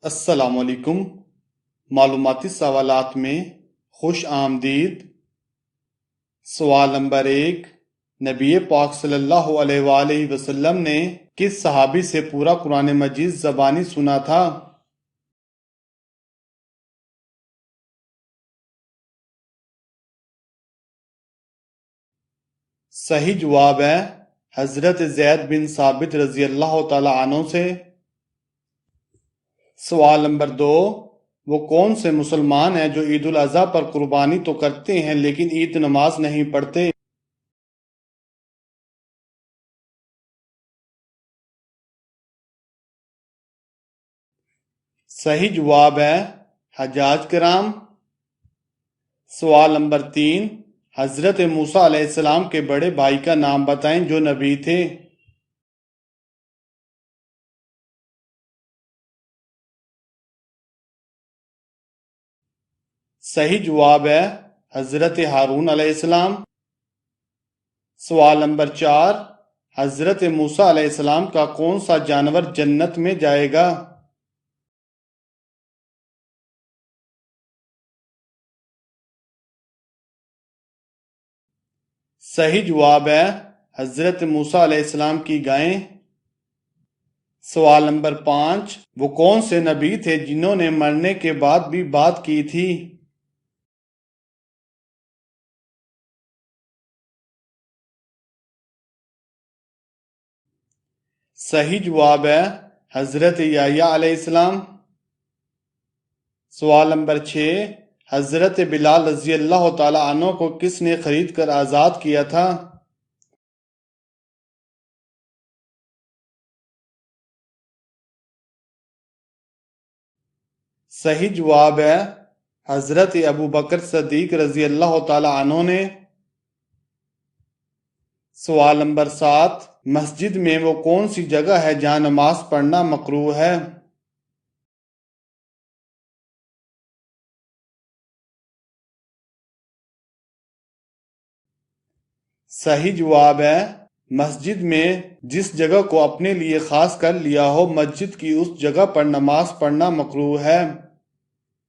السلام علیکم۔ معلوماتی سوالات میں خوش آمدید۔ سوال نمبر 1، نبی پاک صلی اللہ علیہ وآلہ وسلم نے کس صحابی سے پورا قرآن مجید زبانی سنا تھا؟ صحیح جواب ہے حضرت زید بن ثابت رضی اللہ تعالی عنہ سے۔ سوال نمبر 2، وہ کون سے مسلمان ہیں جو عید الاضحیٰ پر قربانی تو کرتے ہیں لیکن عید نماز نہیں پڑھتے؟ صحیح جواب ہے حجاج کرام۔ سوال نمبر 3، حضرت موسیٰ علیہ السلام کے بڑے بھائی کا نام بتائیں جو نبی تھے۔ صحیح جواب ہے حضرت ہارون علیہ السلام۔ سوال نمبر 4، حضرت موسیٰ علیہ السلام کا کون سا جانور جنت میں جائے گا؟ صحیح جواب ہے حضرت موسیٰ علیہ السلام کی گائیں۔ سوال نمبر 5، وہ کون سے نبی تھے جنہوں نے مرنے کے بعد بھی بات کی تھی؟ صحیح جواب ہے حضرت یحییٰ علیہ السلام۔ سوال نمبر 6، حضرت بلال رضی اللہ تعالی عنہ کو کس نے خرید کر آزاد کیا تھا؟ صحیح جواب ہے حضرت ابو بکر صدیق رضی اللہ تعالی عنہ نے۔ سوال نمبر 7، مسجد میں وہ کون سی جگہ ہے جہاں نماز پڑھنا مکروہ ہے؟ صحیح جواب ہے مسجد میں جس جگہ کو اپنے لیے خاص کر لیا ہو، مسجد کی اس جگہ پر نماز پڑھنا مکروہ ہے۔